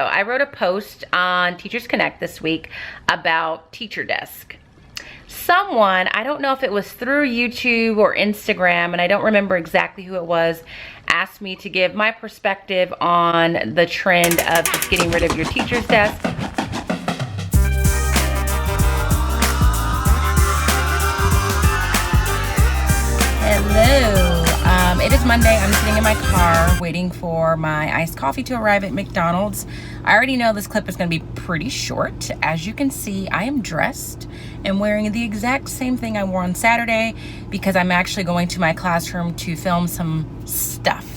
I wrote a post on TeachersConnect this week about Teacher Desk. Someone, I don't know if it was through YouTube or Instagram, and I don't remember exactly who it was, asked me to give my perspective on the trend of just getting rid of your teacher's desk. Hello. It is Monday. I'm sitting in my car waiting for my iced coffee to arrive at McDonald's. I already know this clip is going to be pretty short. As you can see, I am dressed and wearing the exact same thing I wore on Saturday because I'm actually going to my classroom to film some stuff.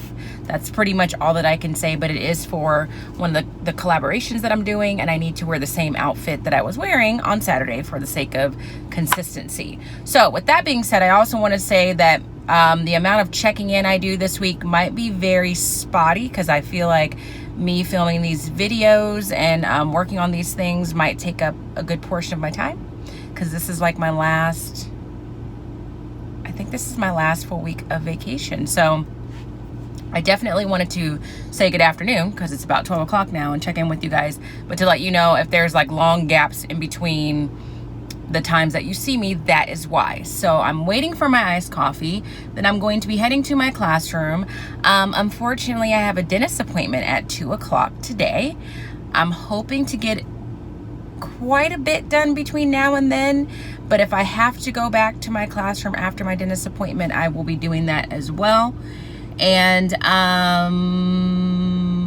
That's pretty much all that I can say, but it is for one of the collaborations that I'm doing, and I need to wear the same outfit that I was wearing on Saturday for the sake of consistency. So with that being said, I also want to say that the amount of checking in I do this week might be very spotty because I feel like me filming these videos and working on these things might take up a good portion of my time because this is like my last, I think this is my last full week of vacation. So I definitely wanted to say good afternoon because it's about 12 o'clock now and check in with you guys, but to let you know if there's like long gaps in between the times that you see me, that is why. So I'm waiting for my iced coffee, then I'm going to be heading to my classroom. Unfortunately, I have a dentist appointment at 2 o'clock today. I'm hoping to get quite a bit done between now and then, but if I have to go back to my classroom after my dentist appointment, I will be doing that as well. And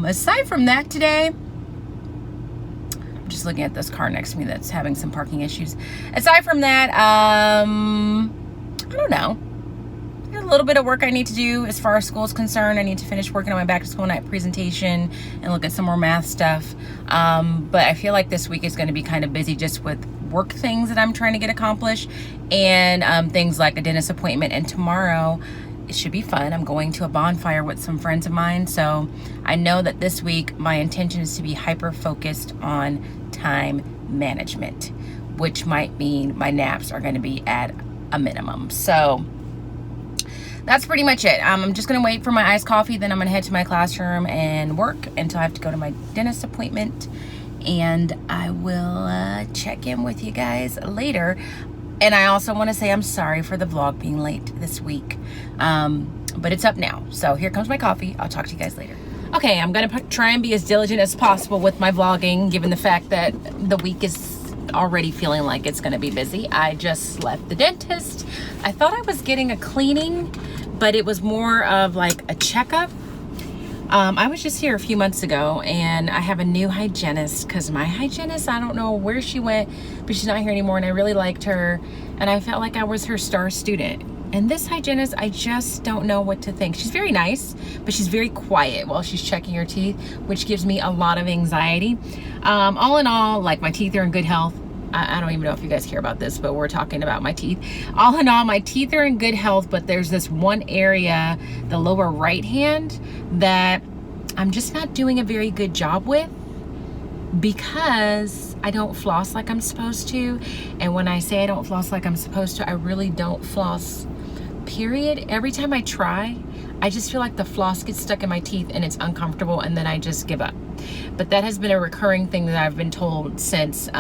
aside from that today, I'm just looking at this car next to me that's having some parking issues. Aside from that, I don't know. There's a little bit of work I need to do as far as school is concerned. I need to finish working on my back to school night presentation and look at some more math stuff. But I feel like this week is going to be kind of busy just with work things that I'm trying to get accomplished and things like a dentist appointment. And tomorrow, it should be fun. I'm going to a bonfire with some friends of mine. So I know that this week my intention is to be hyper focused on time management, which might mean my naps are going to be at a minimum. So that's pretty much it. I'm just going to wait for my iced coffee. Then I'm going to head to my classroom and work until I have to go to my dentist appointment. And I will check in with you guys later. And I also want to say I'm sorry for the vlog being late this week, but it's up now. So here comes my coffee. I'll talk to you guys later. Okay, I'm going to try and be as diligent as possible with my vlogging, given the fact that the week is already feeling like it's going to be busy. I just left the dentist. I thought I was getting a cleaning, but it was more of like a checkup. I was just here a few months ago and I have a new hygienist because my hygienist, I don't know where she went, but she's not here anymore and I really liked her and I felt like I was her star student. And this hygienist, I just don't know what to think. She's very nice, but she's very quiet while she's checking her teeth, which gives me a lot of anxiety. All in all, like my teeth are in good health. I don't even know if you guys care about this, but we're talking about my teeth. All in all, my teeth are in good health, but there's this one area, the lower right hand, that I'm just not doing a very good job with because I don't floss like I'm supposed to. And when I say I don't floss like I'm supposed to, I really don't floss, period. Every time I try, I just feel like the floss gets stuck in my teeth and it's uncomfortable and then I just give up. But that has been a recurring thing that I've been told since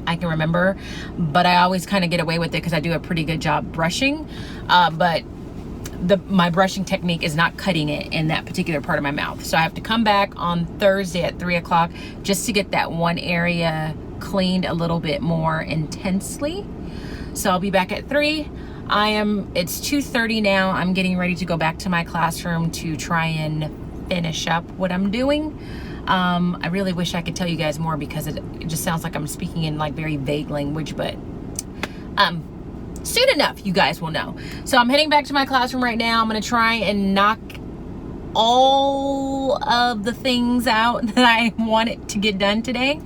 I can remember, but I always kind of get away with it because I do a pretty good job brushing, but my brushing technique is not cutting it in that particular part of my mouth. So I have to come back on Thursday at 3 o'clock just to get that one area cleaned a little bit more intensely. So I'll be back at 3. It's 2:30 now. I'm getting ready to go back to my classroom to try and finish up what I'm doing. I really wish I could tell you guys more because it just sounds like I'm speaking in like very vague language, but soon enough you guys will know. So I'm heading back to my classroom right now. I'm going to try and knock all of the things out that I wanted to get done today,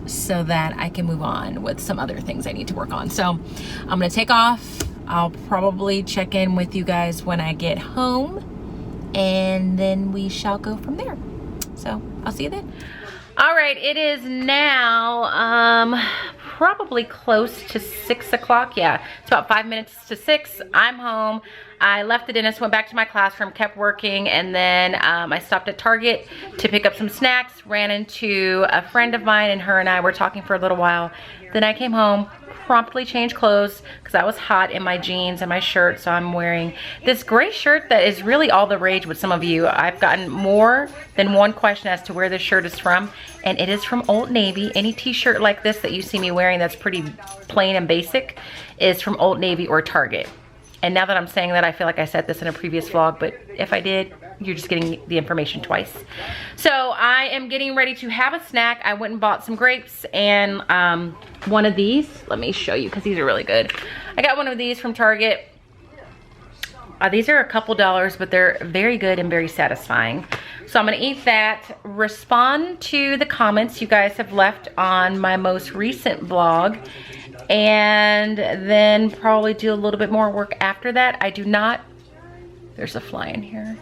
so that I can move on with some other things I need to work on. So I'm going to take off. I'll probably check in with you guys when I get home, and then we shall go from there. So I'll see you then. All right, it is now probably close to 6 o'clock. Yeah, it's about 5 minutes to 6. I'm home. I left the dentist, went back to my classroom, kept working, and then I stopped at Target to pick up some snacks, ran into a friend of mine, and her and I were talking for a little while. Then I came home, promptly changed clothes because I was hot in my jeans and my shirt, so I'm wearing this gray shirt that is really all the rage with some of you. I've gotten more than one question as to where this shirt is from, and it is from Old Navy. Any t-shirt like this that you see me wearing that's pretty plain and basic is from Old Navy or Target. And now that I'm saying that, I feel like I said this in a previous vlog, but if I did, you're just getting the information twice. So I am getting ready to have a snack. I went and bought some grapes and one of these. Let me show you because these are really good. I got one of these from Target. These are a couple dollars, but they're very good and very satisfying. So I'm gonna eat that, respond to the comments you guys have left on my most recent vlog, and then probably do a little bit more work after that. I do not, there's a fly in here.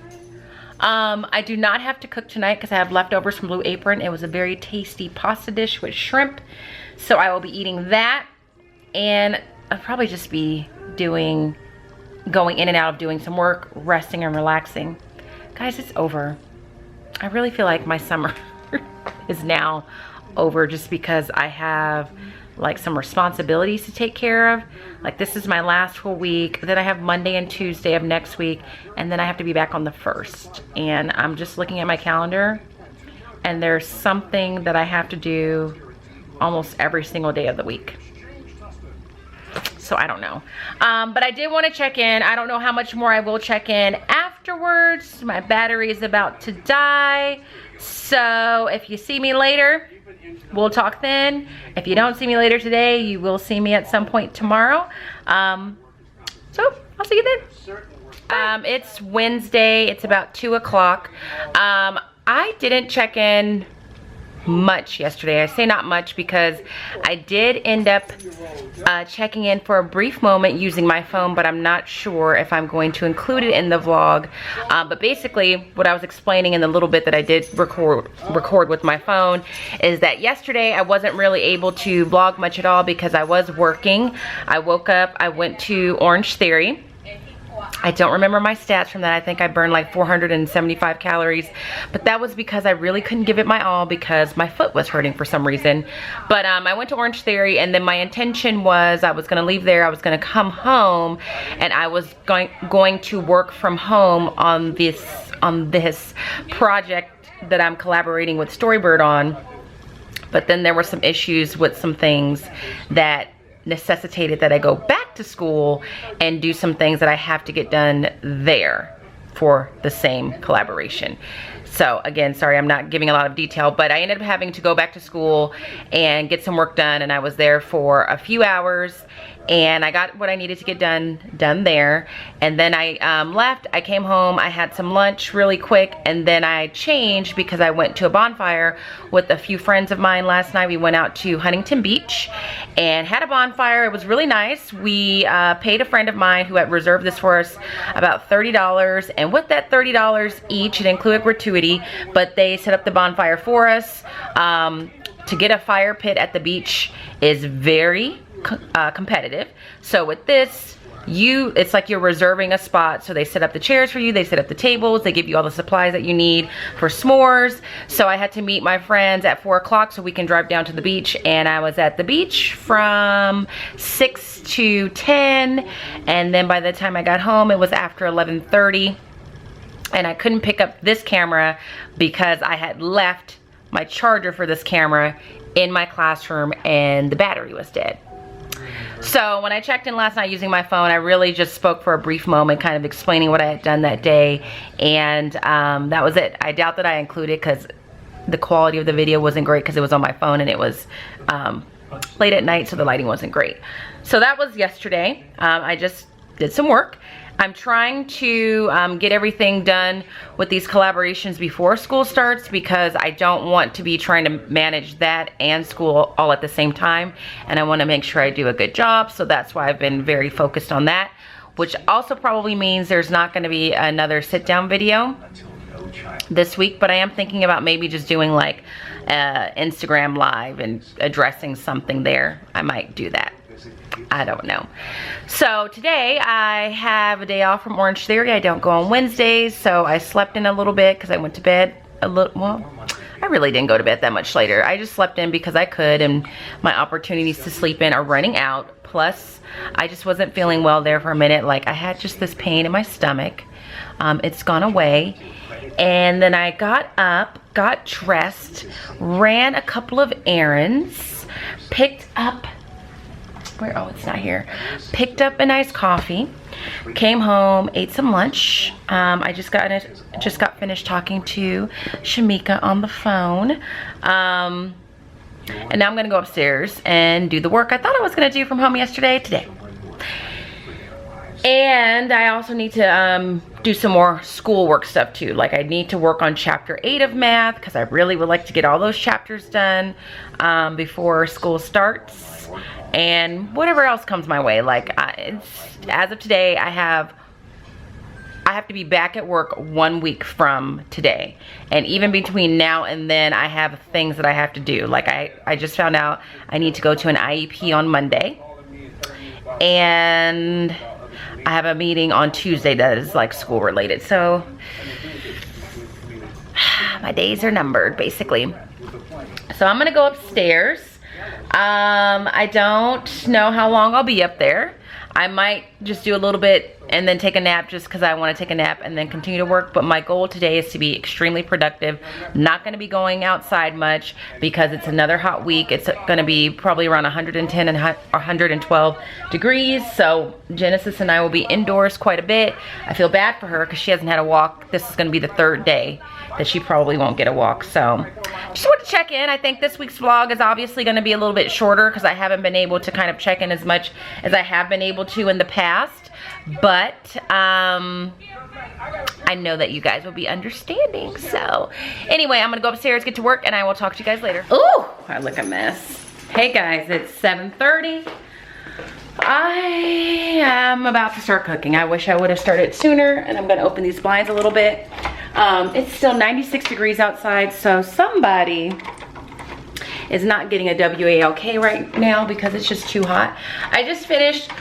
I do not have to cook tonight because I have leftovers from Blue Apron. It was a very tasty pasta dish with shrimp. So I will be eating that, and I'll probably just be going in and out of doing some work, resting and relaxing. Guys, it's over. I really feel like my summer is now over just because I have like some responsibilities to take care of. Like this is my last full week. Then I have Monday and Tuesday of next week, and then I have to be back on the 1st. And I'm just looking at my calendar, and there's something that I have to do almost every single day of the week. So I don't know. But I did want to check in. I don't know how much more I will check in afterwards. My battery is about to die. So if you see me later, we'll talk then. If you don't see me later today, you will see me at some point tomorrow. So I'll see you then. It's Wednesday. It's about 2 o'clock. I didn't check in much yesterday. I say not much because I did end up checking in for a brief moment using my phone, but I'm not sure if I'm going to include it in the vlog. But basically what I was explaining in the little bit that I did record with my phone is that yesterday I wasn't really able to vlog much at all because I was working. I woke up, I went to Orangetheory. I don't remember my stats from that. I think I burned like 475 calories, but that was because I really couldn't give it my all because my foot was hurting for some reason. But I went to Orangetheory, and then my intention was I was going to leave there, I was going to come home, and I was going to work from home on this project that I'm collaborating with Storybird on. But then there were some issues with some things that necessitated that I go back to school and do some things that I have to get done there for the same collaboration. So again, sorry, I'm not giving a lot of detail, but I ended up having to go back to school and get some work done, and I was there for a few hours, and I got what I needed to get done there. And then I left, I came home, I had some lunch really quick, and then I changed because I went to a bonfire with a few friends of mine last night. We went out to Huntington Beach and had a bonfire. It was really nice. We paid a friend of mine who had reserved this for us about $30, and with that $30 each, it included gratuity, but they set up the bonfire for us. To get a fire pit at the beach is very competitive. So with this, it's like you're reserving a spot. So they set up the chairs for you, they set up the tables, they give you all the supplies that you need for s'mores. So I had to meet my friends at 4 o'clock so we can drive down to the beach, and I was at the beach from 6 to 10, and then by the time I got home it was after 11:30, and I couldn't pick up this camera because I had left my charger for this camera in my classroom and the battery was dead. So when I checked in last night using my phone, I really just spoke for a brief moment, kind of explaining what I had done that day, and that was it. I doubt that I included because the quality of the video wasn't great because it was on my phone and it was late at night, so the lighting wasn't great. So that was yesterday. I just did some work. I'm trying to get everything done with these collaborations before school starts because I don't want to be trying to manage that and school all at the same time, and I want to make sure I do a good job. So that's why I've been very focused on that, which also probably means there's not going to be another sit down video this week, but I am thinking about maybe just doing like Instagram live and addressing something there. I might do that. I don't know. So today I have a day off from Orangetheory. I don't go on Wednesdays, so I slept in a little bit because I went to bed a little, well, I really didn't go to bed that much later. I just slept in because I could, and my opportunities to sleep in are running out. Plus, I just wasn't feeling well there for a minute. Like, I had just this pain in my stomach. It's gone away. And then I got up, got dressed, ran a couple of errands, picked up, oh, it's not here. Picked up a nice coffee, came home, ate some lunch. I just got finished talking to Shamika on the phone. And now I'm gonna go upstairs and do the work I thought I was gonna do from home yesterday, today. And I also need to do some more schoolwork stuff too. Like, I need to work on chapter 8 of math because I really would like to get all those chapters done before school starts. And whatever else comes my way. Like, as of today, I have to be back at work 1 week from today. And even between now and then, I have things that I have to do. Like, I just found out I need to go to an IEP on Monday. And I have a meeting on Tuesday that is like school related. So my days are numbered, basically. So I'm gonna go upstairs. I don't know how long I'll be up there. I might just do a little bit and then take a nap just because I want to take a nap and then continue to work. But my goal today is to be extremely productive. Not going to be going outside much because it's another hot week. It's going to be probably around 110 and 112 degrees. So Genesis and I will be indoors quite a bit. I feel bad for her because she hasn't had a walk. This is going to be the 3rd day that she probably won't get a walk. So just want to check in. I think this week's vlog is obviously going to be a little bit shorter because I haven't been able to kind of check in as much as I have been able to in the past. But I know that you guys will be understanding. So anyway, I'm going to go upstairs, get to work, and I will talk to you guys later. Ooh, I look a mess. Hey guys, it's 7:30. I am about to start cooking. I wish I would have started sooner, and I'm going to open these blinds a little bit. It's still 96 degrees outside, so somebody is not getting a WALK right now because it's just too hot. I just finished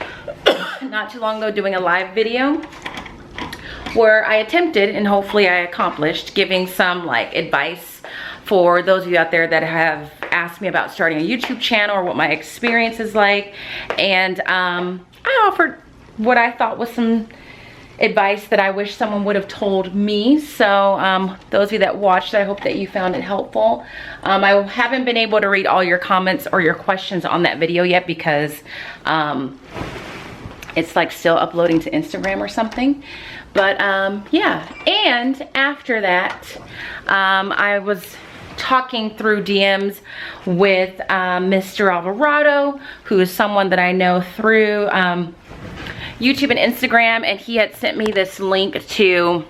not too long ago doing a live video where I attempted, and hopefully I accomplished, giving some like advice for those of you out there that have asked me about starting a YouTube channel or what my experience is like. And I offered what I thought was some advice that I wish someone would have told me. So those of you that watched, I hope that you found it helpful. I haven't been able to read all your comments or your questions on that video yet because it's like still uploading to Instagram or something. But yeah, and after that, I was talking through DMs with Mr. Alvarado, who is someone that I know through YouTube and Instagram, and he had sent me this link to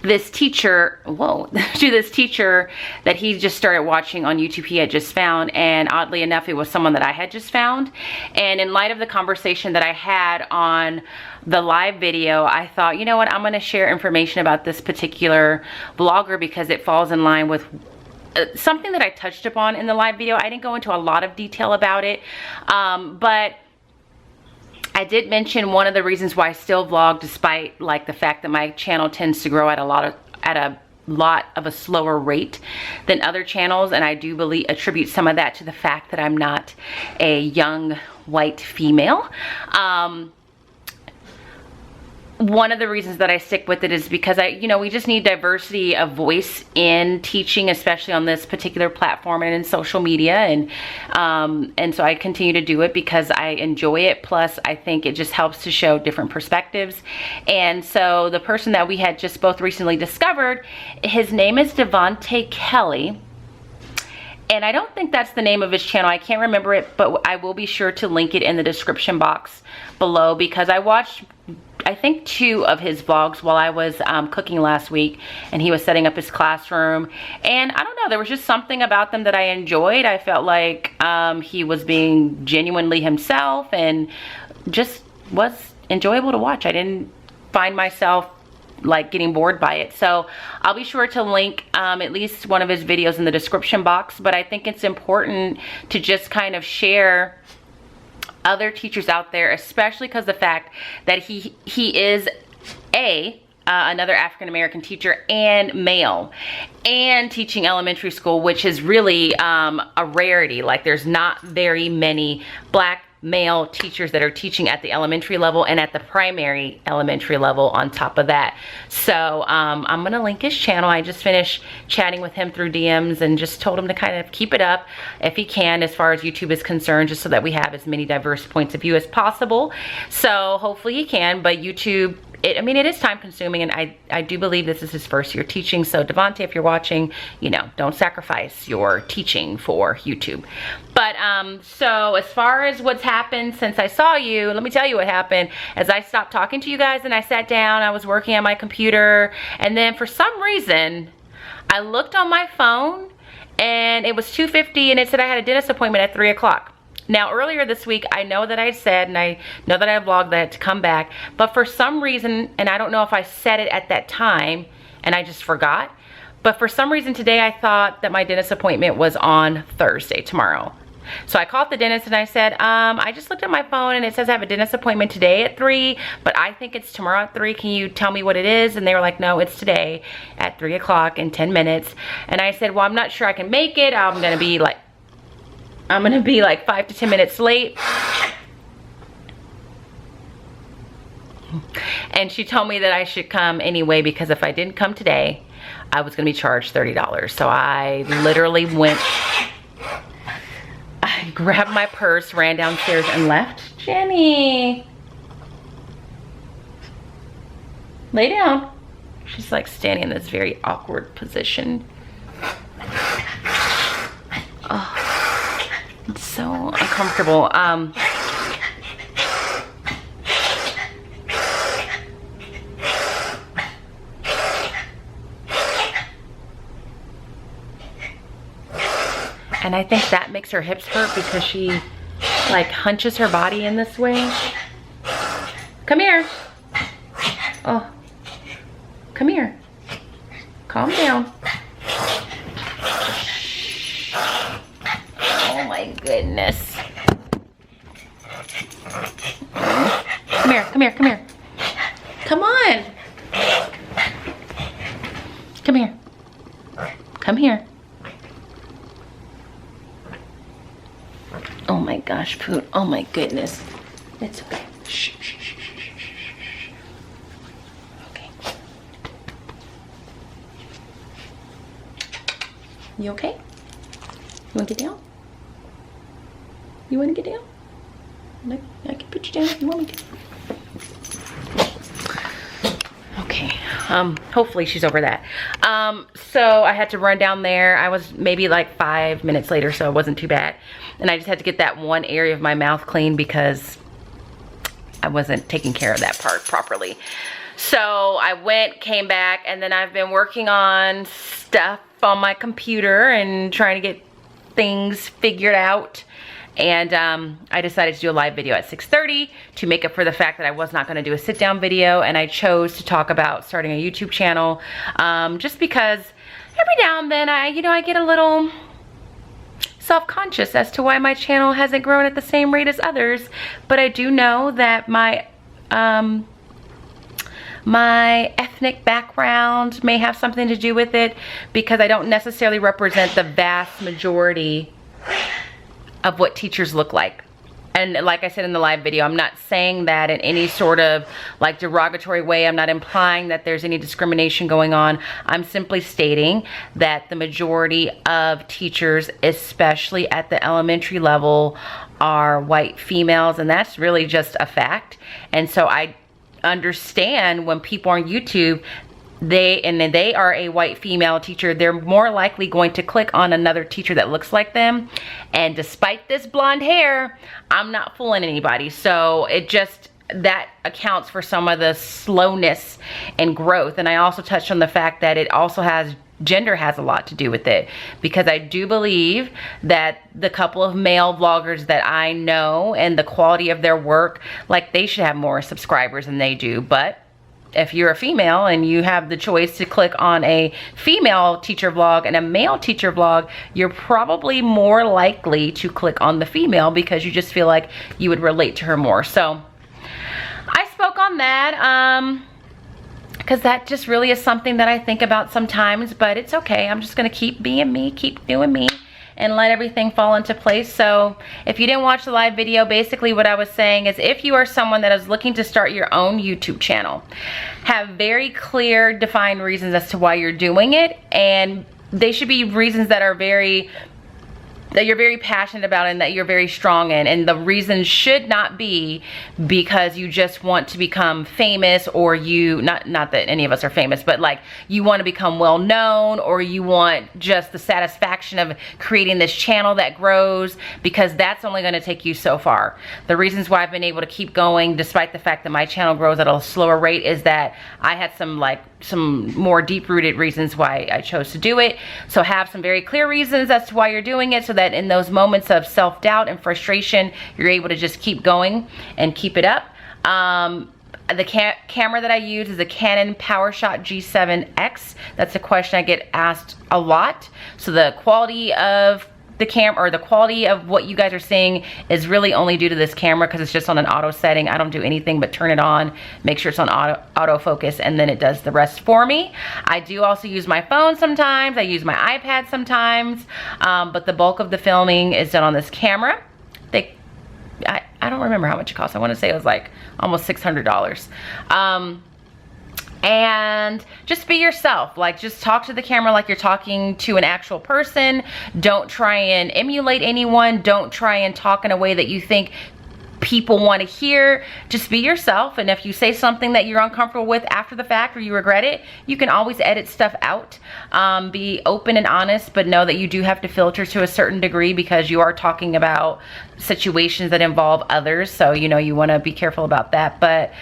this teacher, to this teacher that he just started watching on YouTube. He had just found, and oddly enough, it was someone that I had just found. And in light of the conversation that I had on the live video, I thought, you know what, I'm going to share information about this particular blogger because it falls in line with something that I touched upon in the live video. I didn't go into a lot of detail about it, but I did mention one of the reasons why I still vlog, despite like the fact that my channel tends to grow at a lot of a slower rate than other channels, and I do attribute some of that to the fact that I'm not a young white female. One of the reasons that I stick with it is because we just need diversity of voice in teaching, especially on this particular platform and in social media. And so I continue to do it because I enjoy it. Plus, I think it just helps to show different perspectives. And so the person that we had just both recently discovered, his name is Devontae Kelley. And I don't think that's the name of his channel. I can't remember it, but I will be sure to link it in the description box below because I watched, I think, 2 of his vlogs while I was cooking last week, and he was setting up his classroom. And I don't know, there was just something about them that I enjoyed. I felt like he was being genuinely himself and just was enjoyable to watch. I didn't find myself like getting bored by it. So I'll be sure to link at least one of his videos in the description box, but I think it's important to just kind of share other teachers out there, especially because the fact that he is another African-American teacher and male, and teaching elementary school, which is really a rarity. Like, there's not very many black male teachers that are teaching at the elementary level and at the primary elementary level on top of that. So I'm gonna link his channel. I just finished chatting with him through DMs and just told him to kind of keep it up if he can as far as YouTube is concerned, just so that we have as many diverse points of view as possible. So hopefully he can, but YouTube, I mean, it is time consuming, and I do believe this is his first year teaching. So Devontae, if you're watching, you know, don't sacrifice your teaching for YouTube. But so as far as what's happened since I saw you, let me tell you what happened. As I stopped talking to you guys and I sat down, I was working on my computer, and then for some reason, I looked on my phone and it was 2:50 and it said I had a dentist appointment at 3 o'clock. Now, earlier this week, I know that I said, and I know that I vlogged that I had to come back, but for some reason, and I don't know if I said it at that time, and I just forgot, but for some reason today, I thought that my dentist appointment was on Thursday, tomorrow. So I called the dentist and I said, I just looked at my phone and it says I have a dentist appointment today at 3, but I think it's tomorrow at 3. Can you tell me what it is? And they were like, no, it's today at 3 o'clock in 10 minutes. And I said, well, I'm not sure I can make it. I'm gonna be like 5 to 10 minutes late. And she told me that I should come anyway, because if I didn't come today, I was gonna be charged $30. So I literally went, I grabbed my purse, ran downstairs and left. Jenny, lay down. She's like standing in this very awkward position. Oh. It's so uncomfortable. And I think that makes her hips hurt because she like hunches her body in this way. Come here. Oh, come here. Calm down. Oh my goodness. Come here, come here, come here. Come on. Come here. Come here. Oh my gosh, Poot. Oh my goodness. It's okay. Shh, shh, shh, shh, shh, shh. Okay. You okay? You wanna get down? You wanna get down? I can put you down if you want me to. Okay, hopefully she's over that. So I had to run down there. I was maybe like 5 minutes later, so it wasn't too bad. And I just had to get that one area of my mouth clean because I wasn't taking care of that part properly. So I went, came back, and then I've been working on stuff on my computer and trying to get things figured out. And I decided to do a live video at 6:30 to make up for the fact that I was not going to do a sit down video, and I chose to talk about starting a YouTube channel just because every now and then I get a little self-conscious as to why my channel hasn't grown at the same rate as others. But I do know that my ethnic background may have something to do with it, because I don't necessarily represent the vast majority of what teachers look like. And like I said in the live video, I'm not saying that in any sort of like derogatory way. I'm not implying that there's any discrimination going on. I'm simply stating that the majority of teachers, especially at the elementary level, are white females, and that's really just a fact. And so I understand when people on YouTube, they are a white female teacher, they're more likely going to click on another teacher that looks like them. And despite this blonde hair, I'm not fooling anybody. So that accounts for some of the slowness and growth. And I also touched on the fact that it also gender has a lot to do with it, because I do believe that the couple of male vloggers that I know and the quality of their work, like, they should have more subscribers than they do. But if you're a female and you have the choice to click on a female teacher vlog and a male teacher vlog, you're probably more likely to click on the female because you just feel like you would relate to her more. So I spoke on that because that just really is something that I think about sometimes, but it's okay. I'm just gonna keep being me, keep doing me, and let everything fall into place. So if you didn't watch the live video, basically what I was saying is if you are someone that is looking to start your own YouTube channel, have very clear defined reasons as to why you're doing it, and they should be reasons that are that you're very passionate about and that you're very strong in. And the reason should not be because you just want to become famous, or you, not that any of us are famous, but like you want to become well known, or you want just the satisfaction of creating this channel that grows, because that's only going to take you so far. The reasons why I've been able to keep going despite the fact that my channel grows at a slower rate is that I had some more deep-rooted reasons why I chose to do it. So have some very clear reasons as to why you're doing it, so that in those moments of self-doubt and frustration, you're able to just keep going and keep it up. The camera that I use is a Canon PowerShot G7X. That's a question I get asked a lot. So the quality of the camera, or the quality of what you guys are seeing, is really only due to this camera because it's just on an auto setting. I don't do anything but turn it on, make sure it's on autofocus, and then it does the rest for me. I do also use my phone sometimes. I use my iPad sometimes, but the bulk of the filming is done on this camera. I don't remember how much it costs. I want to say it was like almost $600. And just be yourself. Like, just talk to the camera like you're talking to an actual person. Don't try and emulate anyone. Don't try and talk in a way that you think people want to hear. Just be yourself. And if you say something that you're uncomfortable with after the fact, or you regret it, you can always edit stuff out. Be open and honest, but know that you do have to filter to a certain degree because you are talking about situations that involve others. So, you know, you want to be careful about that. But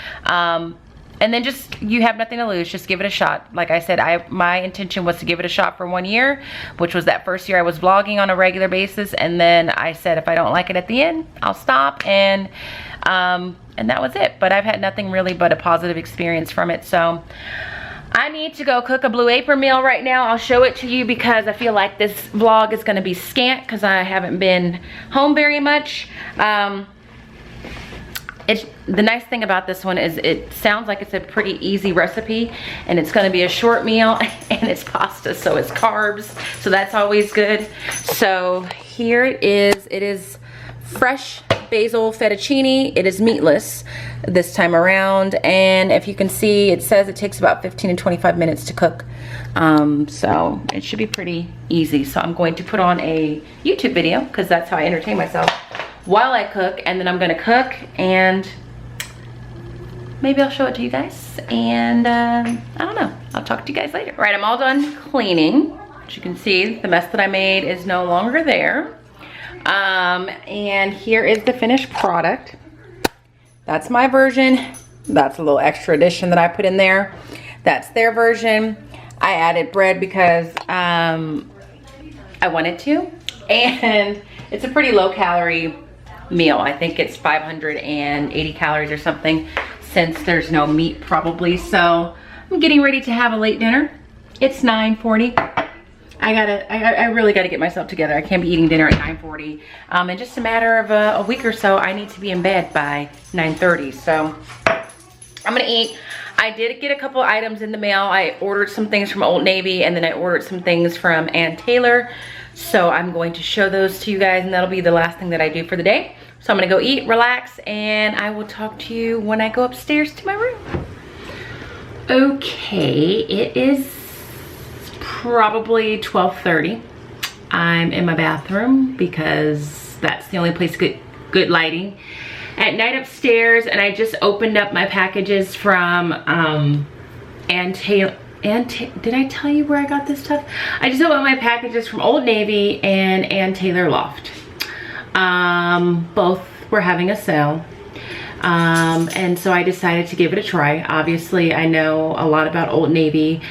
and then just, you have nothing to lose, just give it a shot. Like I said, my intention was to give it a shot for 1 year, which was that first year I was vlogging on a regular basis. And then I said, if I don't like it at the end, I'll stop. And that was it. But I've had nothing really but a positive experience from it. So I need to go cook a Blue Apron meal right now. I'll show it to you because I feel like this vlog is gonna be scant because I haven't been home very much. The nice thing about this one is it sounds like it's a pretty easy recipe, and it's going to be a short meal, and it's pasta, so it's carbs, so that's always good. So here it is. It is fresh basil fettuccine. It is meatless this time around, and if you can see, it says it takes about 15 to 25 minutes to cook. So it should be pretty easy. So I'm going to put on a YouTube video because that's how I entertain myself while I cook, and then I'm gonna cook and maybe I'll show it to you guys, and I don't know, I'll talk to you guys later. All right, I'm all done cleaning. As you can see, the mess that I made is no longer there. And here is the finished product. That's my version. That's a little extra addition that I put in there. That's their version. I added bread because I wanted to, and it's a pretty low calorie meal. I think it's 580 calories or something, since there's no meat probably. So I'm getting ready to have a late dinner. It's 9:40. I really gotta get myself together. I can't be eating dinner at 9:40. In just a matter of a week or so, I need to be in bed by 9:30. So I'm gonna eat. I did get a couple items in the mail. I ordered some things from Old Navy, and then I ordered some things from Ann Taylor. So I'm going to show those to you guys, and that'll be the last thing that I do for the day. So I'm gonna go eat, relax, and I will talk to you when I go upstairs to my room. Okay, it is probably 12:30. I'm in my bathroom because that's the only place to get good lighting at night upstairs, and I just opened up my packages from Ann Taylor. Did I tell you where I got this stuff? I just opened my packages from Old Navy and Ann Taylor Loft. Both were having a sale. And so I decided to give it a try. Obviously, I know a lot about Old Navy,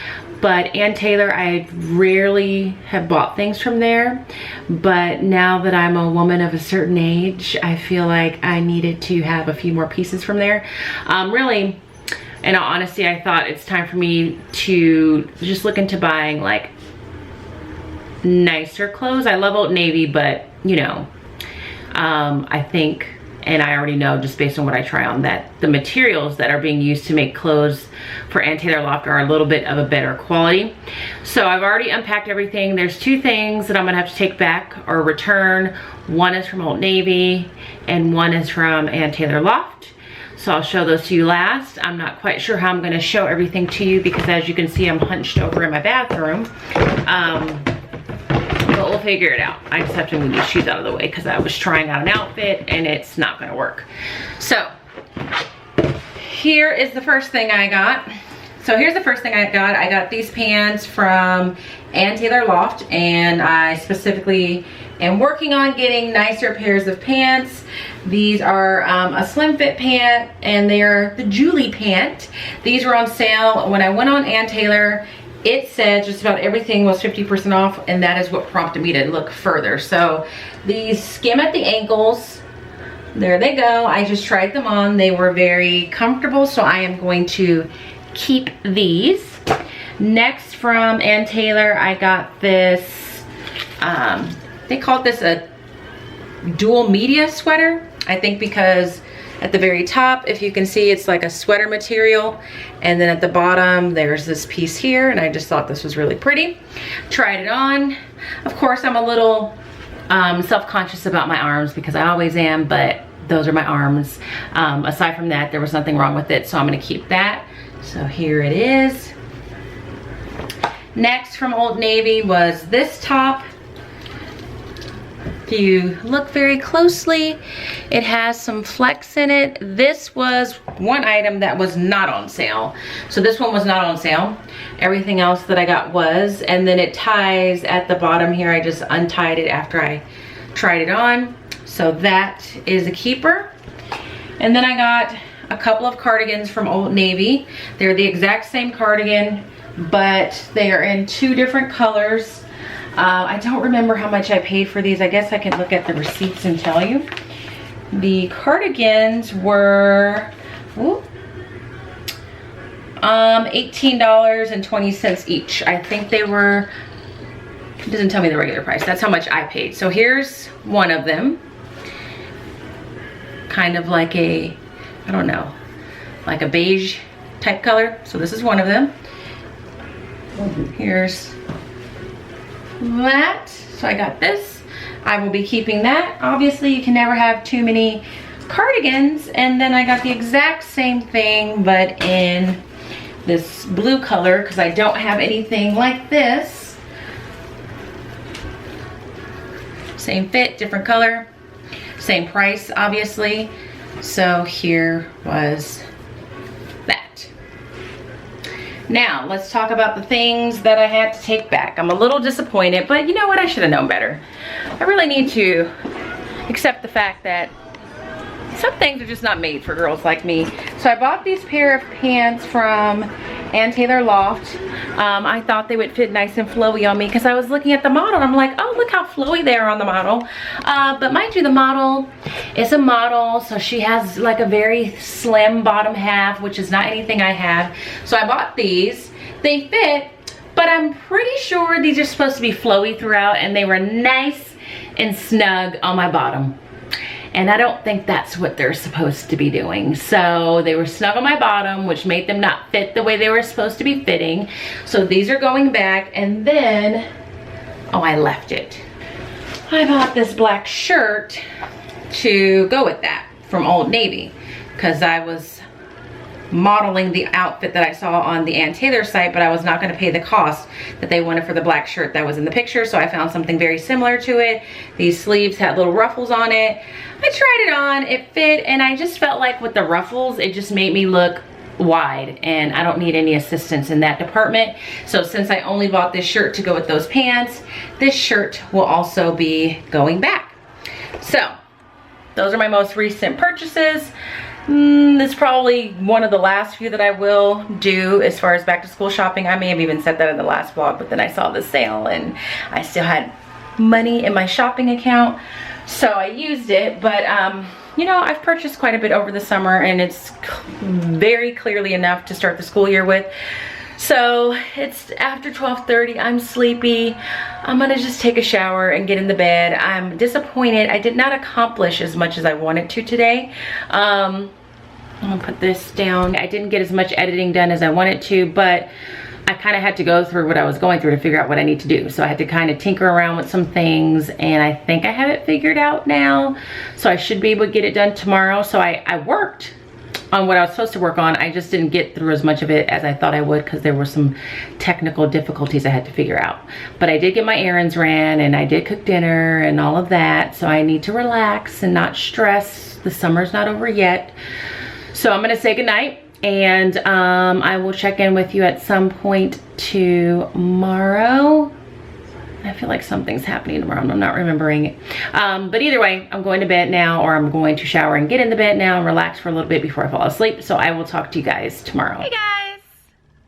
but Ann Taylor, I rarely have bought things from there. But now that I'm a woman of a certain age, I feel like I needed to have a few more pieces from there. Really, in all honesty, I thought it's time for me to just look into buying like nicer clothes. I love Old Navy, but you know, I think, and I already know just based on what I try on, that the materials that are being used to make clothes for Ann Taylor Loft are a little bit of a better quality. So I've already unpacked everything. There's 2 things that I'm gonna have to take back or return. One is from Old Navy and one is from Ann Taylor Loft. So I'll show those to you last. I'm not quite sure how I'm gonna show everything to you because as you can see, I'm hunched over in my bathroom. But we'll figure it out. I just have to move these shoes out of the way because I was trying out an outfit and it's not gonna work. So here is the first thing I got. So here's the first thing I got. I got these pants from Ann Taylor Loft, and I specifically am working on getting nicer pairs of pants. These are a slim fit pant, and they are the Julie pant. These were on sale when I went on Ann Taylor. It said just about everything was 50% off, and that is what prompted me to look further. So these skim at the ankles, there they go. I just tried them on. They were very comfortable, so I am going to keep these. Next from Ann Taylor, I got this, they called this a dual media sweater. I think because at the very top, if you can see, it's like a sweater material. And then at the bottom, there's this piece here. And I just thought this was really pretty. Tried it on. Of course, I'm a little self-conscious about my arms because I always am, but those are my arms. Aside from that, there was nothing wrong with it. So I'm gonna keep that. So here it is. Next from Old Navy was this top. If you look very closely, it has some flex in it. This was one item that was not on sale. So this one was not on sale. Everything else that I got was. And then it ties at the bottom here. I just untied it after I tried it on. So that is a keeper. And then I got a couple of cardigans from Old Navy. They're the exact same cardigan, but they are in 2 different colors. I don't remember how much I paid for these. I guess I can look at the receipts and tell you. The cardigans were $18.20 each. I think they were, it doesn't tell me the regular price. That's how much I paid. So here's one of them. Kind of like a, I don't know, like a beige type color. So this is one of them. Here's that. So I got this. I will be keeping that. Obviously, you can never have too many cardigans. And then I got the exact same thing, but in this blue color, because I don't have anything like this. Same fit, different color, same price, obviously. So here was that. Now, let's talk about the things that I had to take back. I'm a little disappointed, but you know what? I should have known better. I really need to accept the fact that some things are just not made for girls like me. So I bought these pair of pants from Ann Taylor Loft. I thought they would fit nice and flowy on me because I was looking at the model and I'm like, oh, look how flowy they are on the model. But mind you, the model is a model, so she has like a very slim bottom half, which is not anything I have. So I bought these. They fit, but I'm pretty sure these are supposed to be flowy throughout, and they were nice and snug on my bottom. And I don't think that's what they're supposed to be doing. So they were snug on my bottom, which made them not fit the way they were supposed to be fitting. So these are going back. And then, oh, I left it. I bought this black shirt to go with that from Old Navy, because I was modeling the outfit that I saw on the Ann Taylor site, but I was not going to pay the cost that they wanted for the black shirt that was in the picture. So I found something very similar to it. These sleeves had little ruffles on it. I tried it on, it fit, and I just felt like with the ruffles, it just made me look wide, and I don't need any assistance in that department. So since I only bought this shirt to go with those pants, this shirt will also be going back. So those are my most recent purchases. This is probably one of the last few that I will do as far as back to school shopping. I may have even said that in the last vlog, but then I saw the sale and I still had money in my shopping account, so I used it. But you know, I've purchased quite a bit over the summer, and it's very clearly enough to start the school year with. So it's after 12:30, I'm sleepy. I'm gonna just take a shower and get in the bed. I'm disappointed. I did not accomplish as much as I wanted to today. I'm gonna put this down. I didn't get as much editing done as I wanted to, but I kind of had to go through what I was going through to figure out what I need to do. So I had to kind of tinker around with some things, and I think I have it figured out now. So I should be able to get it done tomorrow. So I worked on what I was supposed to work on. I just didn't get through as much of it as I thought I would because there were some technical difficulties I had to figure out. But I did get my errands ran, and I did cook dinner and all of that. So I need to relax and not stress. The summer's not over yet. So I'm gonna say goodnight, and I will check in with you at some point tomorrow. I feel like something's happening tomorrow, I'm not remembering it. But either way, I'm going to bed now, or I'm going to shower and get in the bed now and relax for a little bit before I fall asleep. So I will talk to you guys tomorrow. Hey guys,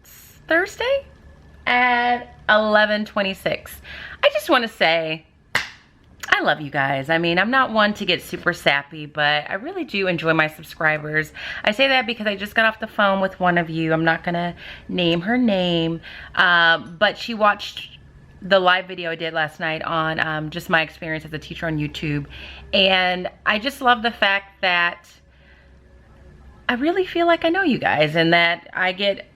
it's Thursday at 11:26. I just want to say, I love you guys. I mean, I'm not one to get super sappy, but I really do enjoy my subscribers. I say that because I just got off the phone with one of you. I'm not gonna name her name, but she watched the live video I did last night on just my experience as a teacher on YouTube. And I just love the fact that I really feel like I know you guys, and that I get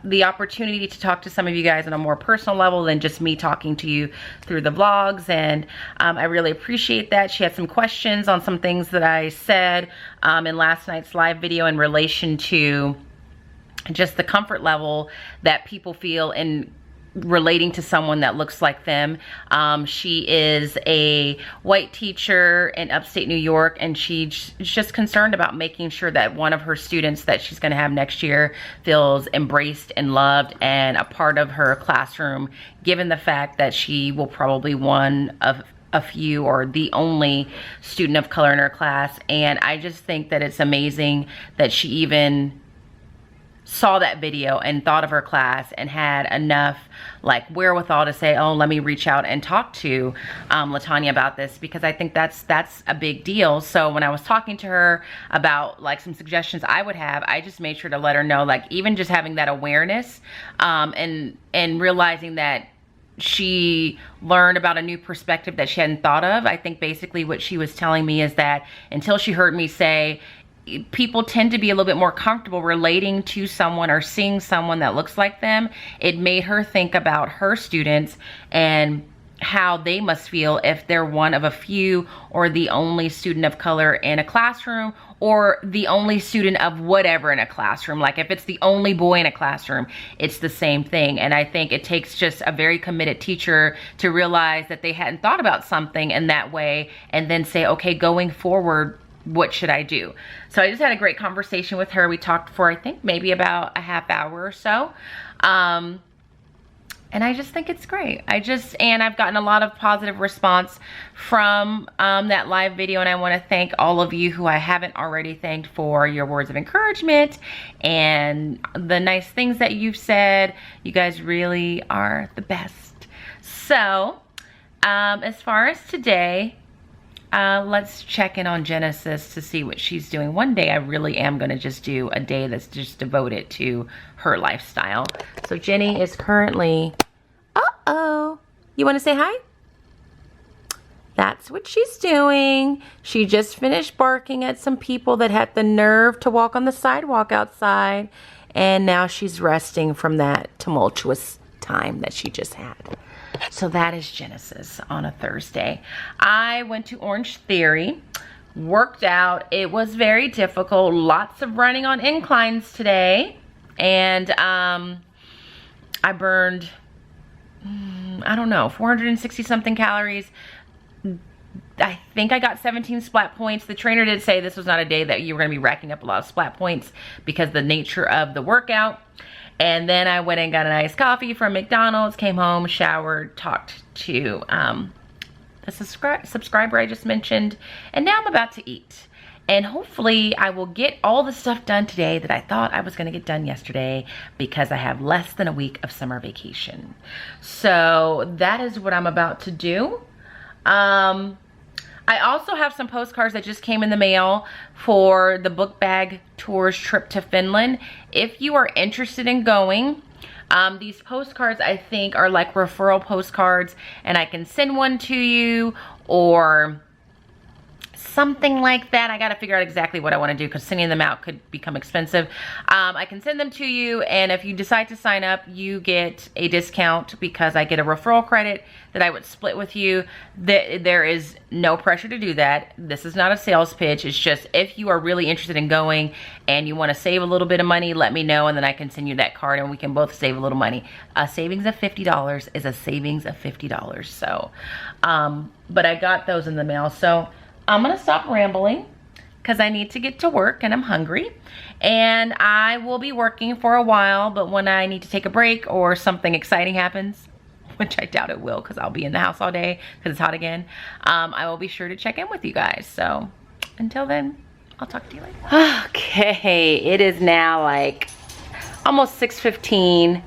the opportunity to talk to some of you guys on a more personal level than just me talking to you through the vlogs. And I really appreciate that. She had some questions on some things that I said in last night's live video in relation to just the comfort level that people feel in relating to someone that looks like them. She is a white teacher in upstate New York, and she's just concerned about making sure that one of her students that she's gonna have next year feels embraced and loved and a part of her classroom, given the fact that she will probably one of a few or the only student of color in her class. And I just think that it's amazing that she even saw that video and thought of her class and had enough like wherewithal to say, oh, let me reach out and talk to Latanya about this, because I think that's a big deal. So when I was talking to her about like some suggestions I would have, I just made sure to let her know, like, even just having that awareness and realizing that she learned about a new perspective that she hadn't thought of. I think basically what she was telling me is that until she heard me say people tend to be a little bit more comfortable relating to someone or seeing someone that looks like them, it made her think about her students and how they must feel if they're one of a few or the only student of color in a classroom, or the only student of whatever in a classroom. Like if it's the only boy in a classroom, it's the same thing. And I think it takes just a very committed teacher to realize that they hadn't thought about something in that way and then say, okay, going forward, what should I do? So I just had a great conversation with her. We talked for, I think, maybe about a half hour or so. And I just think it's great. And I've gotten a lot of positive response from that live video. And I want to thank all of you who I haven't already thanked for your words of encouragement and the nice things that you've said. You guys really are the best. So as far as today, let's check in on Genesis to see what she's doing. One day I really am going to just do a day that's just devoted to her lifestyle. So Jenny is currently, uh-oh, you want to say hi? That's what she's doing. She just finished barking at some people that had the nerve to walk on the sidewalk outside, and now she's resting from that tumultuous time that she just had. So that is Genesis on a Thursday. I went to Orangetheory, worked out. It was very difficult. Lots of running on inclines today. And I burned, I don't know, 460 something calories. I think I got 17 splat points. The trainer did say this was not a day that you were going to be racking up a lot of splat points because of the nature of the workout. And then I went and got an iced coffee from McDonald's, came home, showered, talked to the subscriber I just mentioned, and now I'm about to eat. And hopefully I will get all the stuff done today that I thought I was going to get done yesterday, because I have less than a week of summer vacation. So that is what I'm about to do. I also have some postcards that just came in the mail for the book bag tours trip to Finland. If you are interested in going, these postcards I think are like referral postcards, and I can send one to you or something like that. I gotta figure out exactly what I want to do because sending them out could become expensive. I can send them to you, and if you decide to sign up, you get a discount because I get a referral credit that I would split with you. There is no pressure to do that. This is not a sales pitch. It's just if you are really interested in going and you want to save a little bit of money, let me know, and then I can send you that card and we can both save a little money. A savings of $50 is a savings of $50. So, but I got those in the mail. So I'm gonna stop rambling because I need to get to work and I'm hungry, and I will be working for a while, but when I need to take a break or something exciting happens, which I doubt it will because I'll be in the house all day because it's hot again, I will be sure to check in with you guys. So until then, I'll talk to you later. Okay, it is now like almost 6:15.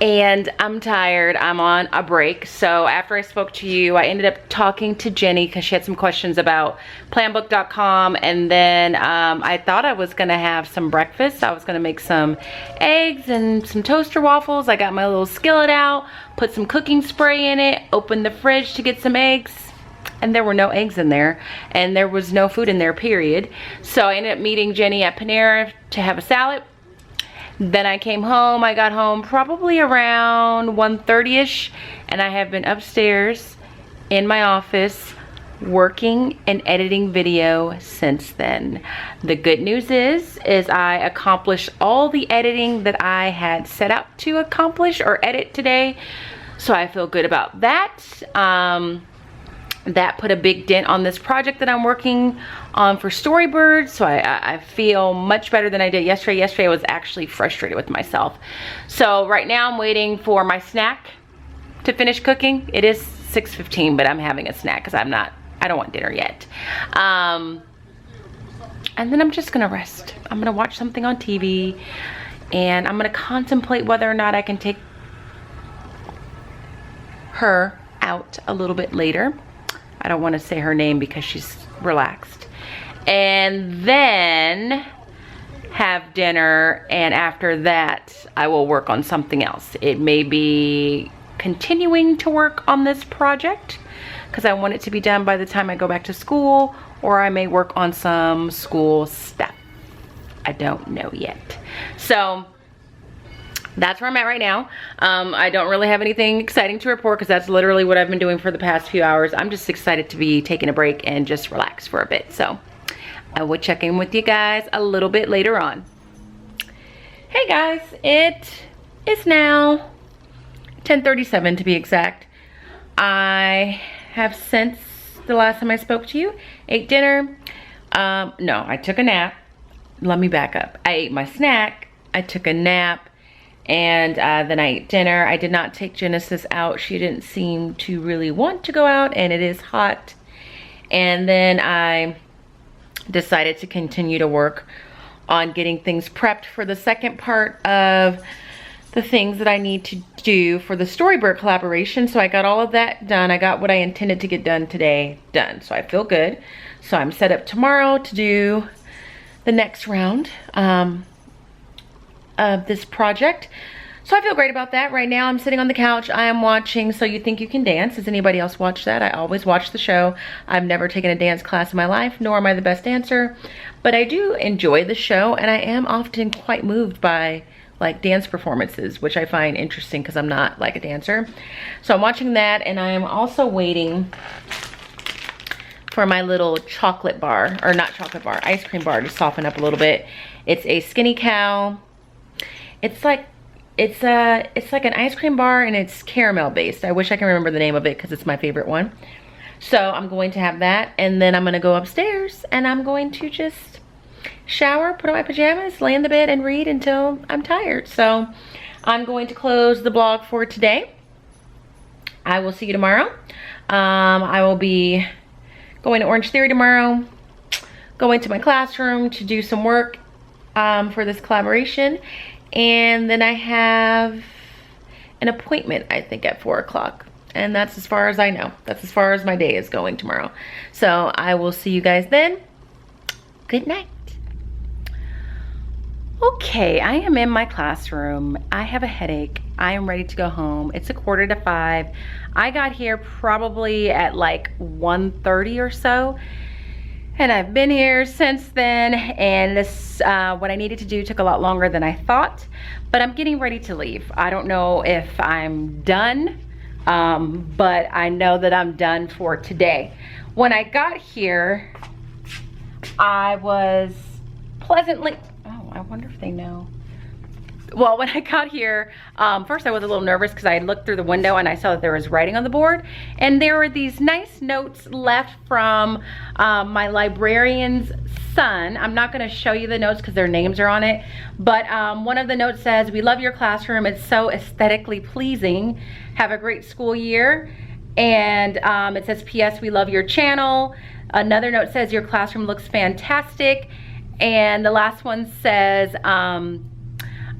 And I'm tired. I'm on a break. So after I spoke to you, I ended up talking to Jenny because she had some questions about planbook.com. And then I thought I was gonna have some breakfast. I was gonna make some eggs and some toaster waffles. I got my little skillet out, put some cooking spray in it, opened the fridge to get some eggs, and there were no eggs in there, and there was no food in there, period. So I ended up meeting Jenny at Panera to have a salad. Then I came home. I got home probably around 1:30ish, and I have been upstairs in my office working and editing video since then. The good news is I accomplished all the editing that I had set out to accomplish or edit today, so I feel good about that. That put a big dent on this project that I'm working on for Storybird, so I feel much better than I did yesterday. Yesterday I was actually frustrated with myself. So right now I'm waiting for my snack to finish cooking. It is 6:15, but I'm having a snack because I don't want dinner yet. And then I'm just gonna rest. I'm gonna watch something on TV, and I'm gonna contemplate whether or not I can take her out a little bit later. I don't want to say her name because she's relaxed. And then have dinner, and after that I will work on something else. It may be continuing to work on this project because I want it to be done by the time I go back to school, or I may work on some school stuff. I don't know yet. So that's where I'm at right now. I don't really have anything exciting to report because that's literally what I've been doing for the past few hours. I'm just excited to be taking a break and just relax for a bit. So I will check in with you guys a little bit later on. Hey guys, it is now 10:37 to be exact. I have since the last time I spoke to you ate dinner. No, I took a nap. Let me back up. I ate my snack, I took a nap, and then I ate dinner. I did not take Genesis out. She didn't seem to really want to go out, and it is hot. And then I decided to continue to work on getting things prepped for the second part of the things that I need to do for the Storybird collaboration. So I got all of that done. I got what I intended to get done today done. So I feel good. So I'm set up tomorrow to do the next round of this project. So I feel great about that. Right now I'm sitting on the couch. I am watching So You Think You Can Dance. Has anybody else watched that? I always watch the show. I've never taken a dance class in my life, nor am I the best dancer, but I do enjoy the show, and I am often quite moved by like dance performances, which I find interesting because I'm not like a dancer. So I'm watching that, and I am also waiting for my little chocolate bar, or not chocolate bar, ice cream bar to soften up a little bit. It's a Skinny Cow. It's like an ice cream bar, and it's caramel based. I wish I can remember the name of it because it's my favorite one. So I'm going to have that, and then I'm gonna go upstairs and I'm going to just shower, put on my pajamas, lay in the bed and read until I'm tired. So I'm going to close the blog for today. I will see you tomorrow. I will be going to Orangetheory tomorrow, going to my classroom to do some work for this collaboration. And then I have an appointment, I think, at 4 o'clock. And that's as far as I know. That's as far as my day is going tomorrow. So I will see you guys then. Good night. Okay, I am in my classroom. I have a headache. I am ready to go home. It's 4:45. I got here probably at like 1:30 or so. And I've been here since then. And this, what I needed to do took a lot longer than I thought. But I'm getting ready to leave. I don't know if I'm done. But I know that I'm done for today. When I got here, I was pleasantly, oh, I wonder if they know. Well, when I got here, first I was a little nervous because I looked through the window and I saw that there was writing on the board. And there were these nice notes left from my librarian's son. I'm not going to show you the notes because their names are on it. But one of the notes says, "We love your classroom. It's so aesthetically pleasing. Have a great school year." And it says, "P.S. We love your channel." Another note says, "Your classroom looks fantastic." And the last one says,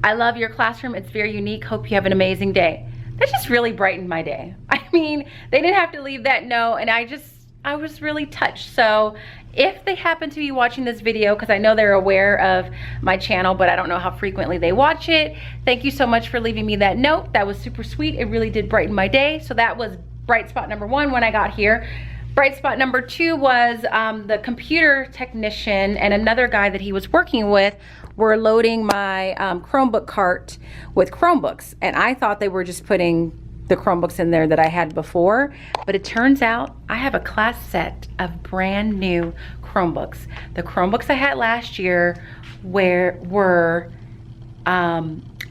"I love your classroom. It's very unique. Hope you have an amazing day." That just really brightened my day. I mean, they didn't have to leave that note, and I was really touched. So if they happen to be watching this video, because I know they're aware of my channel, but I don't know how frequently they watch it, thank you so much for leaving me that note. That was super sweet. It really did brighten my day. So that was bright spot number one when I got here. Bright spot number two was the computer technician and another guy that he was working with were loading my Chromebook cart with Chromebooks. And I thought they were just putting the Chromebooks in there that I had before. But it turns out I have a class set of brand new Chromebooks. The Chromebooks I had last year were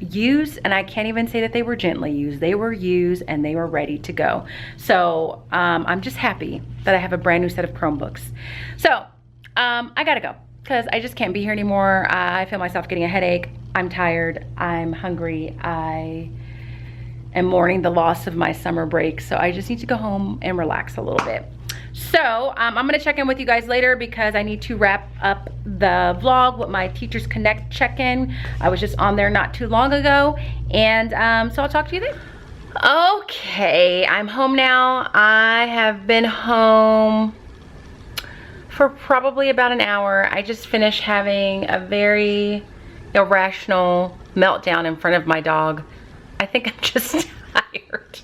used, and I can't even say that they were gently used. They were used and they were ready to go. So I'm just happy that I have a brand new set of Chromebooks. So I gotta go because I just can't be here anymore. I feel myself getting a headache. I'm tired. I'm hungry. I am mourning the loss of my summer break. So I just need to go home and relax a little bit. So I'm gonna check in with you guys later because I need to wrap up the vlog with my TeachersConnect check-in. I was just on there not too long ago. And so I'll talk to you then. Okay, I'm home now. I have been home for probably about an hour. I just finished having a very irrational meltdown in front of my dog. I think I'm just tired.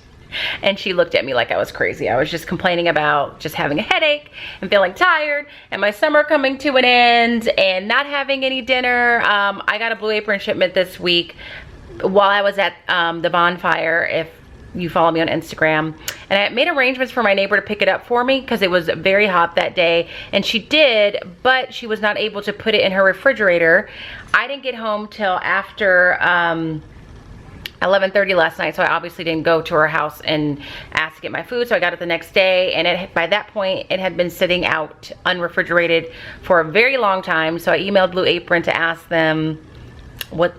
And she looked at me like I was crazy. I was just complaining about just having a headache and feeling tired and my summer coming to an end and not having any dinner. I got a Blue Apron shipment this week while I was at the bonfire, if you follow me on Instagram. And I made arrangements for my neighbor to pick it up for me because it was very hot that day. And she did, but she was not able to put it in her refrigerator. I didn't get home till after 11:30 last night, so I obviously didn't go to her house and ask to get my food. So I got it the next day, and by that point it had been sitting out unrefrigerated for a very long time. So I emailed Blue Apron to ask them what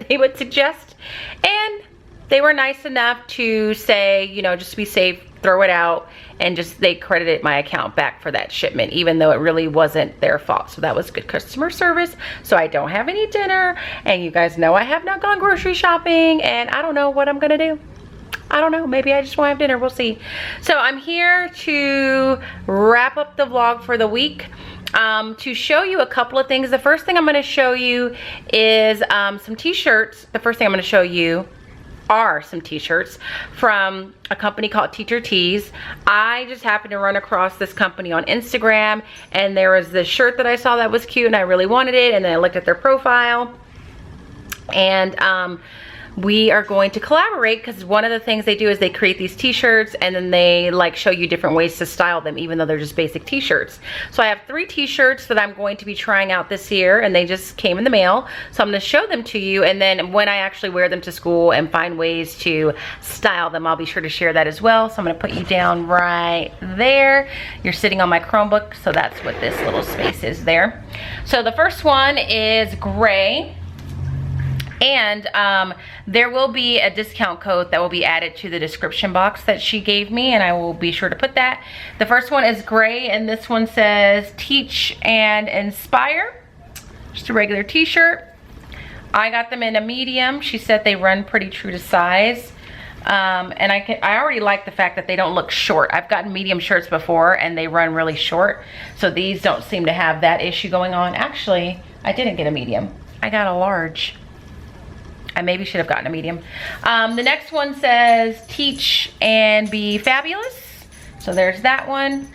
they would suggest, and they were nice enough to say, you know, just to be safe, throw it out, and just they credited my account back for that shipment, even though it really wasn't their fault. So that was good customer service. So I don't have any dinner, and you guys know I have not gone grocery shopping, and I don't know what I'm gonna do. I don't know, maybe I just won't have dinner, we'll see. So I'm here to wrap up the vlog for the week. To show you a couple of things. The first thing I'm gonna show you is some t-shirts. The first thing I'm gonna show you are some t-shirts from a company called Teacher Tees. I just happened to run across this company on Instagram, and there was this shirt that I saw that was cute and I really wanted it, and then I looked at their profile, and we are going to collaborate because one of the things they do is they create these t-shirts and then they like show you different ways to style them, even though they're just basic t-shirts. So I have 3 t-shirts that I'm going to be trying out this year, and they just came in the mail. So I'm going to show them to you, and then when I actually wear them to school and find ways to style them, I'll be sure to share that as well. So I'm going to put you down right there. You're sitting on my Chromebook, so that's what this little space is there. So the first one is gray. And there will be a discount code that will be added to the description box that she gave me, and I will be sure to put that. The first one is gray, and this one says Teach and Inspire. Just a regular t-shirt. I got them in a medium. She said they run pretty true to size. And I already like the fact that they don't look short. I've gotten medium shirts before and they run really short. So these don't seem to have that issue going on. Actually, I didn't get a medium. I got a large. I maybe should have gotten a medium. The next one says, teach and be fabulous. So there's that one.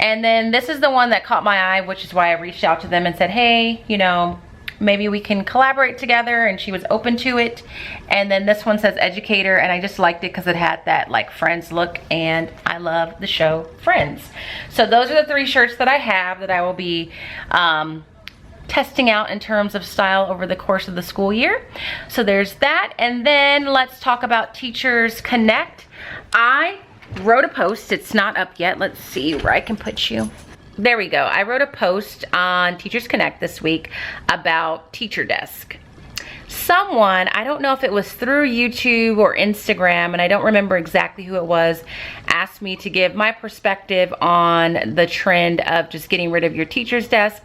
And then this is the one that caught my eye, which is why I reached out to them and said, hey, you know, maybe we can collaborate together, and she was open to it. And then this one says educator, and I just liked it because it had that like Friends look, and I love the show Friends. So those are the 3 shirts that I have that I will be testing out in terms of style over the course of the school year. So there's that. And then let's talk about TeachersConnect. I wrote a post. It's not up yet. Let's see where I can put you. There we go. I wrote a post on TeachersConnect this week about Teacher Desk. Someone, I don't know if it was through YouTube or Instagram, and I don't remember exactly who it was, asked me to give my perspective on the trend of just getting rid of your teacher's desk,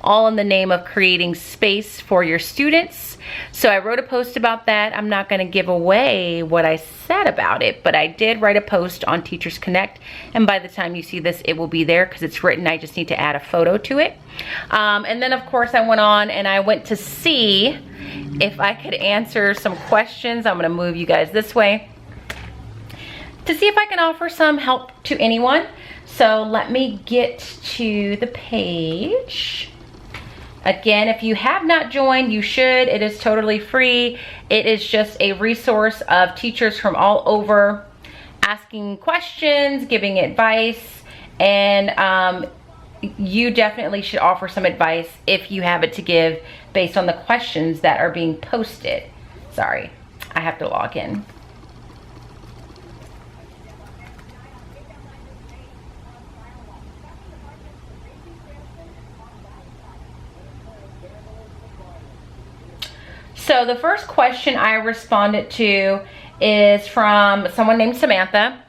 all in the name of creating space for your students. So I wrote a post about that. I'm not going to give away what I said about it, but I did write a post on TeachersConnect, and by the time you see this, it will be there because it's written. I just need to add a photo to it. And then of course I went on and I went to see if I could answer some questions. I'm going to move you guys this way to see if I can offer some help to anyone. So let me get to the page. Again, if you have not joined, you should. It is totally free. It is just a resource of teachers from all over asking questions, giving advice, and you definitely should offer some advice if you have it to give based on the questions that are being posted. Sorry, I have to log in. So the first question I responded to is from someone named Samantha.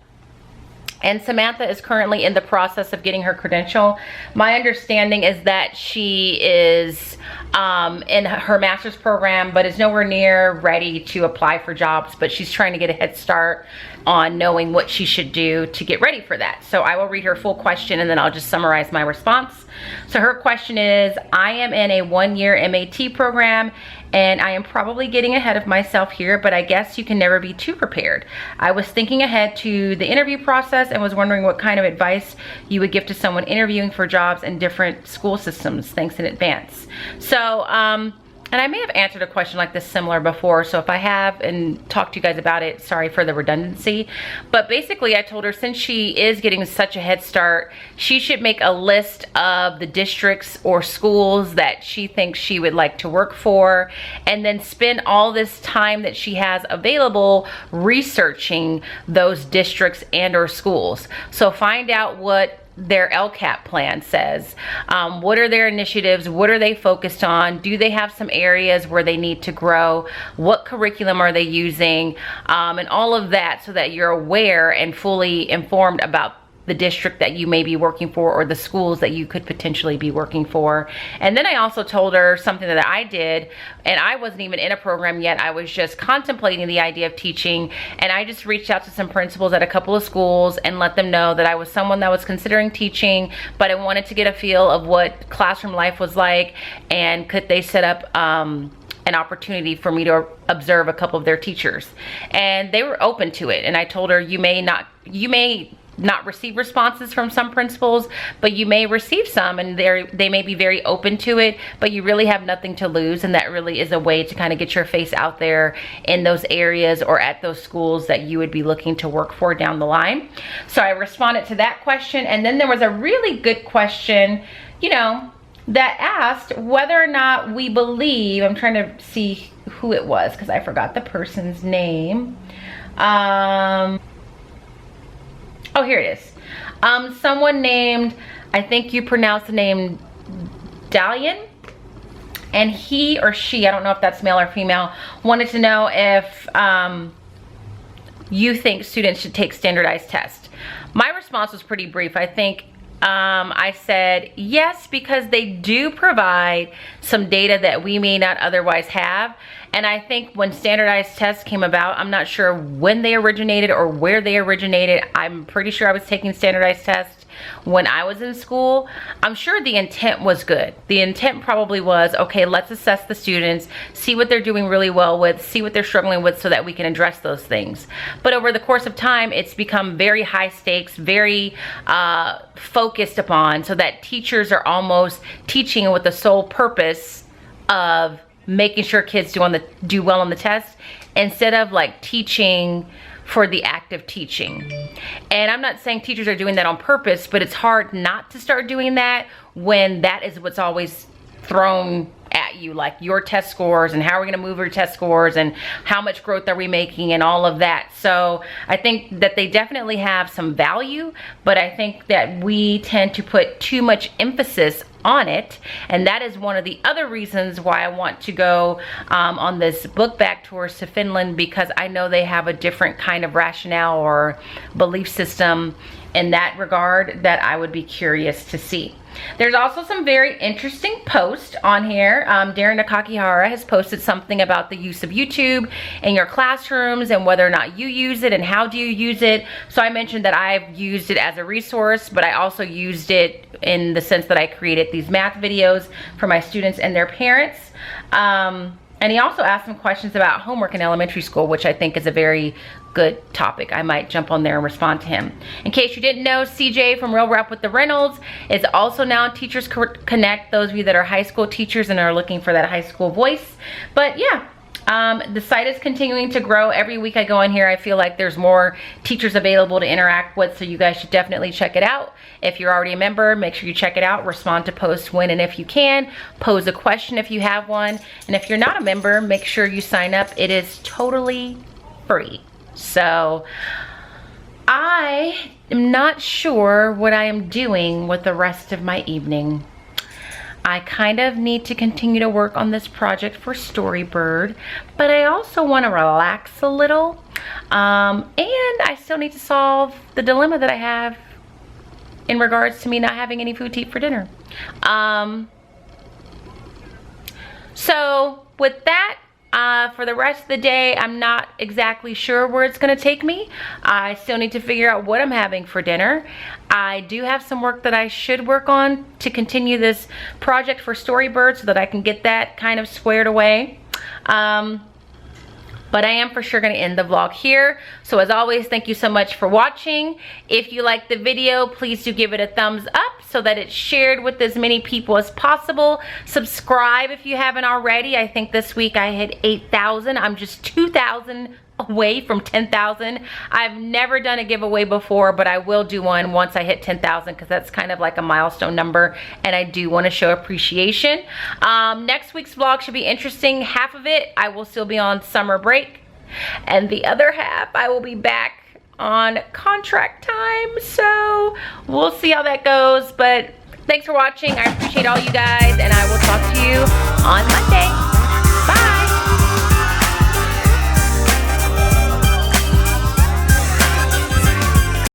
And Samantha is currently in the process of getting her credential. My understanding is that she is in her master's program, but is nowhere near ready to apply for jobs, but she's trying to get a head start on knowing what she should do to get ready for that. So I will read her full question and then I'll just summarize my response. So her question is, I am in a 1-year MAT program and I am probably getting ahead of myself here, but I guess you can never be too prepared. I was thinking ahead to the interview process and was wondering what kind of advice you would give to someone interviewing for jobs in different school systems. Thanks in advance. So, and I may have answered a question like this similar before, so if I have and talked to you guys about it, sorry for the redundancy. But basically I told her since she is getting such a head start, she should make a list of the districts or schools that she thinks she would like to work for, and then spend all this time that she has available researching those districts and or schools. So find out what their LCAP plan says. What are their initiatives? What are they focused on? Do they have some areas where they need to grow? What curriculum are they using? And all of that, so that you're aware and fully informed about the district that you may be working for or the schools that you could potentially be working for. And then I also told her something that I did, and I wasn't even in a program yet. I was just contemplating the idea of teaching, and I just reached out to some principals at a couple of schools and let them know that I was someone that was considering teaching, but I wanted to get a feel of what classroom life was like, and could they set up an opportunity for me to observe a couple of their teachers. And they were open to it. And I told her, you may not receive responses from some principals, but you may receive some, and they may be very open to it, but you really have nothing to lose. And that really is a way to kind of get your face out there in those areas or at those schools that you would be looking to work for down the line. So I responded to that question. And then there was a really good question, you know, that asked whether or not we believe, I'm trying to see who it was because I forgot the person's name. Oh, here it is. Someone named, I think you pronounce the name Dalian, and he or she, I don't know if that's male or female, wanted to know if you think students should take standardized tests. My response was pretty brief. I think I said yes, because they do provide some data that we may not otherwise have. And I think when standardized tests came about, I'm not sure when they originated or where they originated. I'm pretty sure I was taking standardized tests when I was in school. I'm sure the intent was good. The intent probably was, okay, let's assess the students, see what they're doing really well with, see what they're struggling with so that we can address those things. But over the course of time, it's become very high stakes, very focused upon, so that teachers are almost teaching with the sole purpose of making sure kids do well on the test, instead of like teaching for the act of teaching. And I'm not saying teachers are doing that on purpose, but it's hard not to start doing that when that is what's always thrown at you, like your test scores and how are we going to move your test scores and how much growth are we making and all of that. So I think that they definitely have some value, but I think that we tend to put too much emphasis on it, and that is one of the other reasons why I want to go on this book bag tours to Finland, because I know they have a different kind of rationale or belief system in that regard that I would be curious to see. There's also some very interesting posts on here. Darren Nakakihara has posted something about the use of YouTube in your classrooms and whether or not you use it and how do you use it. So I mentioned that I've used it as a resource, but I also used it in the sense that I created these math videos for my students and their parents. And he also asked some questions about homework in elementary school, which I think is a very good topic. I might jump on there and respond to him. In case you didn't know, CJ from Real Rap with the Reynolds is also now TeachersConnect, those of you that are high school teachers and are looking for that high school voice. But yeah, the site is continuing to grow. Every week I go on here, I feel like there's more teachers available to interact with, so you guys should definitely check it out. If you're already a member, make sure you check it out. Respond to posts when and if you can. Pose a question if you have one. And if you're not a member, make sure you sign up. It is totally free. So I am not sure what I am doing with the rest of my evening. I kind of need to continue to work on this project for Storybird, but I also want to relax a little. And I still need to solve the dilemma that I have in regards to me not having any food to eat for dinner. So with that, for the rest of the day, I'm not exactly sure where it's going to take me. I still need to figure out what I'm having for dinner. I do have some work that I should work on to continue this project for Storybird so that I can get that kind of squared away. But I am for sure going to end the vlog here. So as always, thank you so much for watching. If you liked the video, please do give it a thumbs up so that it's shared with as many people as possible. Subscribe if you haven't already. I think this week I hit 8,000. I'm just 2,000 away from 10,000. I've never done a giveaway before, but I will do one once I hit 10,000 because that's kind of like a milestone number and I do want to show appreciation. Next week's vlog should be interesting. Half of it I will still be on summer break and the other half I will be back on contract time. So we'll see how that goes, but thanks for watching. I appreciate all you guys and I will talk to you on Monday.